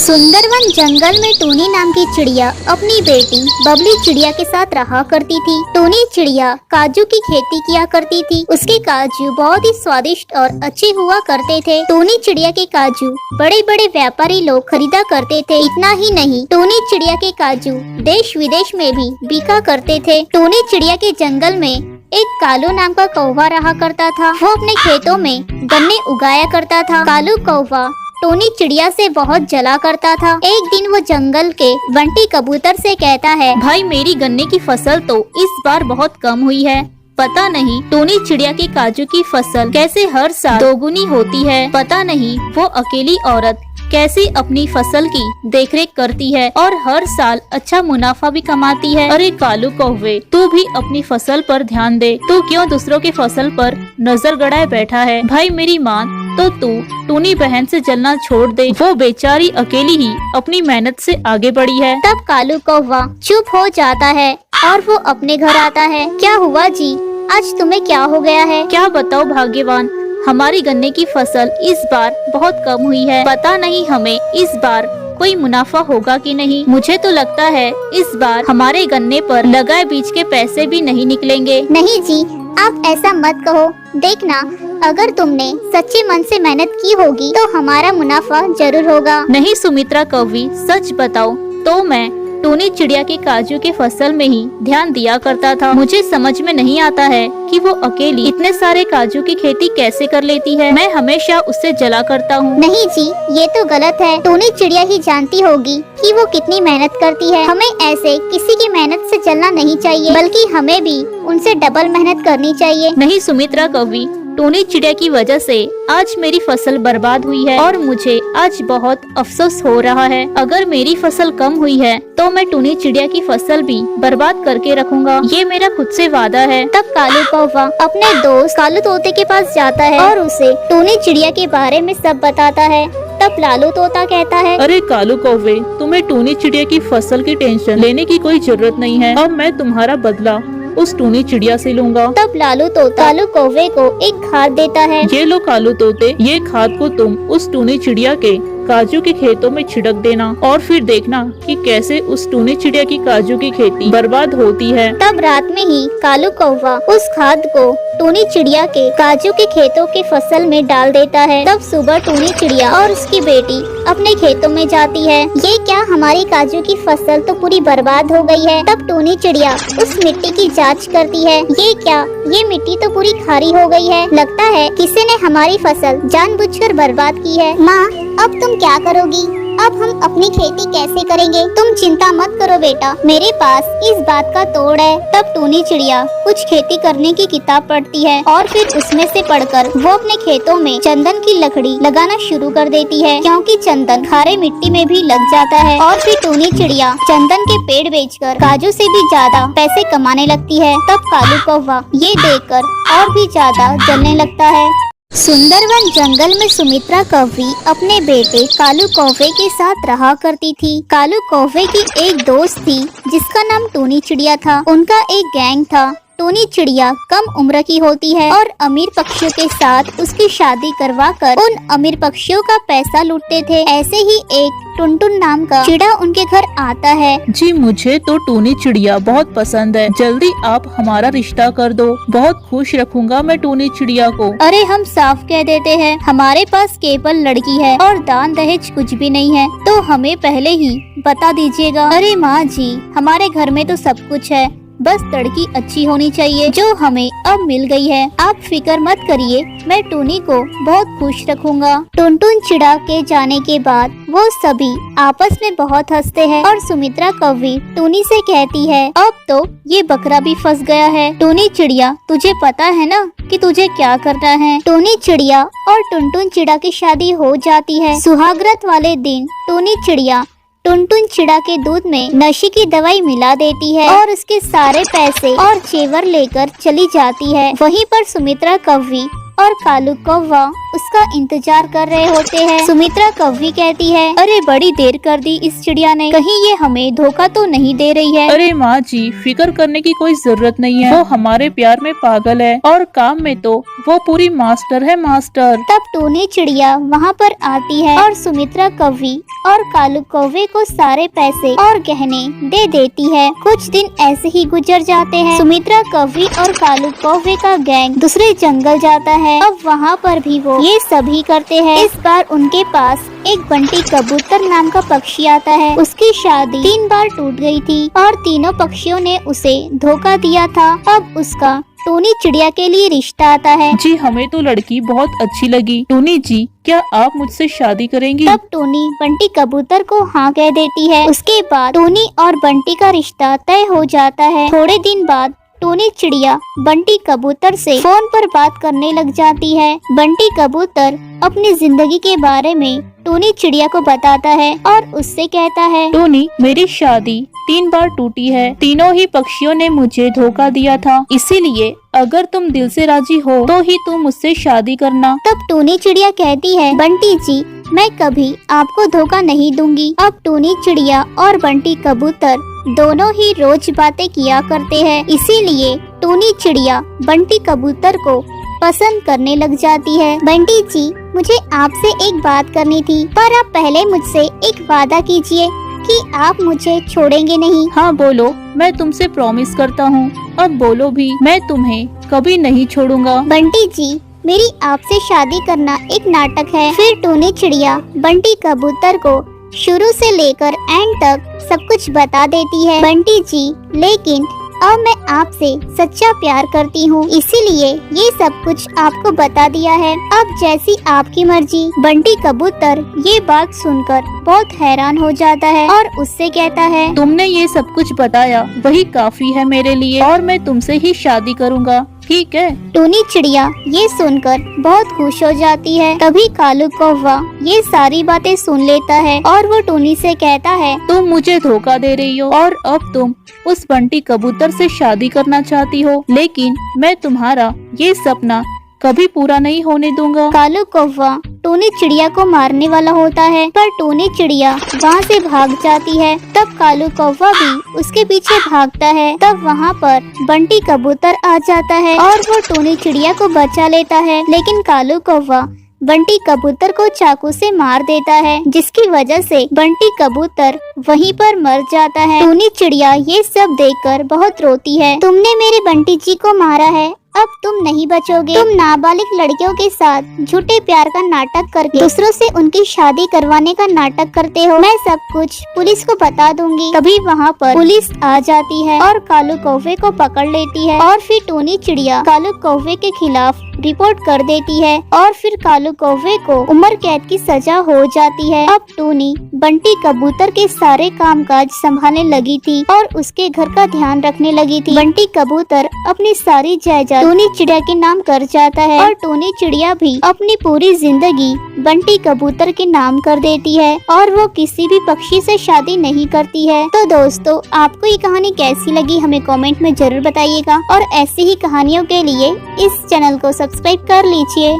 सुंदरवन जंगल में टूनी नाम की चिड़िया अपनी बेटी बबली चिड़िया के साथ रहा करती थी। टूनी चिड़िया काजू की खेती किया करती थी। उसके काजू बहुत ही स्वादिष्ट और अच्छे हुआ करते थे। टूनी चिड़िया के काजू बड़े बड़े व्यापारी लोग खरीदा करते थे। इतना ही नहीं, टूनी चिड़िया के काजू देश विदेश में भी बिका करते थे। टूनी चिड़िया के जंगल में एक कालू नाम का कौवा रहा करता था। वो अपने खेतों में गन्ने उगाया करता था। कालू कौवा टूनी चिड़िया से बहुत जला करता था। एक दिन वो जंगल के बंटी कबूतर से कहता है, भाई मेरी गन्ने की फसल तो इस बार बहुत कम हुई है। पता नहीं टूनी चिड़िया के काजू की फसल कैसे हर साल दोगुनी होती है। पता नहीं वो अकेली औरत कैसे अपनी फसल की देखरेख करती है और हर साल अच्छा मुनाफा भी कमाती है। अरे कालू कौवे, तू भी अपनी फसल पर ध्यान दे। तू क्यों दूसरों की फसल पर नजर गड़ाए बैठा है? भाई मेरी मान तो तू टूनी बहन से जलना छोड़ दे। वो बेचारी अकेली ही अपनी मेहनत से आगे बढ़ी है। तब कालू कौवा चुप हो जाता है और वो अपने घर आता है। क्या हुआ जी, आज तुम्हें क्या हो गया है? क्या बताओ भाग्यवान, हमारी गन्ने की फसल इस बार बहुत कम हुई है। पता नहीं हमें इस बार कोई मुनाफा होगा कि नहीं। मुझे तो लगता है इस बार हमारे गन्ने पर लगाए बीज के पैसे भी नहीं निकलेंगे। नहीं जी, आप ऐसा मत कहो। देखना, अगर तुमने सच्चे मन से मेहनत की होगी तो हमारा मुनाफा जरूर होगा। नहीं सुमित्रा कौवी, सच बताओ तो मैं टूनी चिड़िया के काजू के फसल में ही ध्यान दिया करता था। मुझे समझ में नहीं आता है कि वो अकेली इतने सारे काजू की खेती कैसे कर लेती है। मैं हमेशा उससे जला करता हूँ। नहीं जी, ये तो गलत है। टूनी चिड़िया ही जानती होगी कि वो कितनी मेहनत करती है। हमें ऐसे किसी की मेहनत से जलना नहीं चाहिए, बल्कि हमें भी उनसे डबल मेहनत करनी चाहिए। नहीं सुमित्रा कौवी, टूनी चिड़िया की वजह से आज मेरी फसल बर्बाद हुई है और मुझे आज बहुत अफसोस हो रहा है। अगर मेरी फसल कम हुई है तो मैं टूनी चिड़िया की फसल भी बर्बाद करके रखूंगा। ये मेरा खुद से वादा है। तब कालू कौवा अपने दोस्त कालू तोते के पास जाता है और उसे टूनी चिड़िया के बारे में सब बताता है। तब लालू तोता कहता है, अरे कालू कौवे, तुम्हें टूनी चिड़िया की फसल की टेंशन लेने की कोई जरूरत नहीं है। अब मैं तुम्हारा बदला उस टूनी चिड़िया से लूंगा। तब लालू तोता कालू कौवे को एक खाद देता है। ये लो कालू तोते, ये खाद को तुम उस टूनी चिड़िया के काजू के खेतों में छिड़क देना और फिर देखना कि कैसे उस टूनी चिड़िया की काजू की खेती बर्बाद होती है। तब रात में ही कालू कौवा उस खाद को टूनी चिड़िया के काजू के खेतों के फसल में डाल देता है। तब सुबह टूनी चिड़िया और उसकी बेटी अपने खेतों में जाती है। ये क्या, हमारी काजू की फसल तो पूरी बर्बाद हो गई है। तब टूनी चिड़िया उस मिट्टी की जांच करती है। ये क्या, ये मिट्टी तो पूरी खारी हो गई है। लगता है किसी ने हमारी फसल जानबूझकर बर्बाद की है। माँ, अब तुम क्या करोगी? अब हम अपनी खेती कैसे करेंगे? तुम चिंता मत करो बेटा, मेरे पास इस बात का तोड़ है। तब टूनी चिड़िया कुछ खेती करने की किताब पढ़ती है और फिर उसमें से पढ़कर वो अपने खेतों में चंदन की लकड़ी लगाना शुरू कर देती है, क्योंकि चंदन खारे मिट्टी में भी लग जाता है। और फिर टूनी चिड़िया चंदन के पेड़ बेचकर काजू से भी ज्यादा पैसे कमाने लगती है। तब कालू कौवा ये देखकर और भी ज्यादा जलने लगता है। सुंदरवन जंगल में सुमित्रा कौवी अपने बेटे कालू कौवे के साथ रहा करती थी। कालू कौवे की एक दोस्त थी जिसका नाम टूनी चिड़िया था। उनका एक गैंग था। टूनी चिड़िया कम उम्र की होती है और अमीर पक्षियों के साथ उसकी शादी करवाकर उन अमीर पक्षियों का पैसा लूटते थे। ऐसे ही एक टुनटुन नाम का चिड़ा उनके घर आता है। जी, मुझे तो टूनी चिड़िया बहुत पसंद है। जल्दी आप हमारा रिश्ता कर दो। बहुत खुश रखूंगा मैं टूनी चिड़िया को। अरे हम साफ कह देते हैं, हमारे पास केवल लड़की है और दान दहेज कुछ भी नहीं है, तो हमें पहले ही बता दीजिएगा। अरे माँ जी, हमारे घर में तो सब कुछ है, बस लड़की अच्छी होनी चाहिए जो हमें अब मिल गई है। आप फिक्र मत करिए, मैं टूनी को बहुत खुश रखूंगा। टुनटुन चिड़ा के जाने के बाद वो सभी आपस में बहुत हंसते हैं और सुमित्रा कौवी टूनी से कहती है, अब तो ये बकरा भी फंस गया है। टूनी चिड़िया, तुझे पता है ना कि तुझे क्या करना है? टूनी चिड़िया और टुनटुन चिड़ा की शादी हो जाती है। सुहागरात वाले दिन टूनी चिड़िया टुनटुन चिड़ा के दूध में नशे की दवाई मिला देती है और उसके सारे पैसे और जेवर लेकर चली जाती है। वहीं पर सुमित्रा कौवी और कालू कौवा उसका इंतजार कर रहे होते हैं। सुमित्रा कौवी कहती है, अरे बड़ी देर कर दी इस चिड़िया ने, कहीं ये हमें धोखा तो नहीं दे रही है। अरे माँ जी, फिक्र करने की कोई जरूरत नहीं है। वो हमारे प्यार में पागल है और काम में तो वो पूरी मास्टर है, मास्टर। तब टूनी चिड़िया वहाँ पर आती है और सुमित्रा कौवी और कालू कौवे को सारे पैसे और गहने दे देती है। कुछ दिन ऐसे ही गुजर जाते हैं। सुमित्रा कौवी और कालू कौवे का गैंग दूसरे जंगल जाता है। अब वहाँ पर भी वो ये सभी करते हैं। इस बार उनके पास एक बंटी कबूतर नाम का पक्षी आता है। उसकी शादी 3 बार टूट गई थी और तीनों पक्षियों ने उसे धोखा दिया था। अब उसका टूनी चिड़िया के लिए रिश्ता आता है। जी, हमें तो लड़की बहुत अच्छी लगी। टूनी जी, क्या आप मुझसे शादी करेंगी? तब टूनी बंटी कबूतर को हाँ कह देती है। उसके बाद टूनी और बंटी का रिश्ता तय हो जाता है। थोड़े दिन बाद टूनी चिड़िया बंटी कबूतर से फोन पर बात करने लग जाती है। बंटी कबूतर अपनी जिंदगी के बारे में टूनी चिड़िया को बताता है और उससे कहता है, टूनी, मेरी शादी 3 बार टूटी है। तीनों ही पक्षियों ने मुझे धोखा दिया था, इसीलिए अगर तुम दिल से राजी हो तो ही तुम मुझसे शादी करना। तब टूनी चिड़िया कहती है, बंटी जी, मैं कभी आपको धोखा नहीं दूंगी। अब टूनी चिड़िया और बंटी कबूतर दोनों ही रोज बातें किया करते हैं, इसीलिए टूनी चिड़िया बंटी कबूतर को पसंद करने लग जाती है। बंटी जी, मुझे आपसे एक बात करनी थी, पर आप पहले मुझसे एक वादा कीजिए कि आप मुझे छोड़ेंगे नहीं। हाँ बोलो, मैं तुमसे प्रॉमिस करता हूँ। अब बोलो भी, मैं तुम्हें कभी नहीं छोड़ूंगा। बंटी जी, मेरी आपसे शादी करना एक नाटक है। फिर टूनी चिड़िया बंटी कबूतर को शुरू से लेकर एंड तक सब कुछ बता देती है। बंटी जी, लेकिन अब मैं आपसे सच्चा प्यार करती हूँ, इसीलिए ये सब कुछ आपको बता दिया है। अब जैसी आपकी मर्जी। बंटी कबूतर ये बात सुनकर बहुत हैरान हो जाता है और उससे कहता है, तुमने ये सब कुछ बताया वही काफी है मेरे लिए, और मैं तुमसे ही शादी करूँगा, ठीक है? टूनी चिड़िया ये सुनकर बहुत खुश हो जाती है। तभी कालू कौवा ये सारी बातें सुन लेता है और वो टूनी से कहता है, तुम मुझे धोखा दे रही हो और अब तुम उस बंटी कबूतर से शादी करना चाहती हो, लेकिन मैं तुम्हारा ये सपना कभी पूरा नहीं होने दूंगा। कालू कौवा टूनी चिड़िया को मारने वाला होता है, पर टूनी चिड़िया वहाँ से भाग जाती है। तब कालू कौवा भी उसके पीछे भागता है। तब वहाँ पर बंटी कबूतर आ जाता है और वो टूनी चिड़िया को बचा लेता है, लेकिन कालू कौवा बंटी कबूतर को चाकू से मार देता है, जिसकी वजह से बंटी कबूतर वहीं पर मर जाता है। टूनी चिड़िया ये सब देखकर बहुत रोती है। तुमने मेरे बंटी जी को मारा है, अब तुम नहीं बचोगे। तुम नाबालिग लड़कियों के साथ झूठे प्यार का नाटक करके दूसरों से उनकी शादी करवाने का नाटक करते हो। मैं सब कुछ पुलिस को बता दूंगी। तभी वहाँ पर पुलिस आ जाती है और कालू कौवे को पकड़ लेती है और फिर टूनी चिड़िया कालू कौवे के खिलाफ रिपोर्ट कर देती है और फिर कालू कौवे को उम्र कैद की सजा हो जाती है। अब टूनी बंटी कबूतर के सारे कामकाज संभालने लगी थी और उसके घर का ध्यान रखने लगी थी। बंटी कबूतर अपनी सारी जायदाद टूनी चिड़िया के नाम कर जाता है और टूनी चिड़िया भी अपनी पूरी जिंदगी बंटी कबूतर के नाम कर देती है और वो किसी भी पक्षी से शादी नहीं करती है। तो दोस्तों, आपको ये कहानी कैसी लगी हमें कमेंट में जरूर बताइएगा और ऐसी ही कहानियों के लिए इस चैनल को सब्सक्राइब कर लीजिए।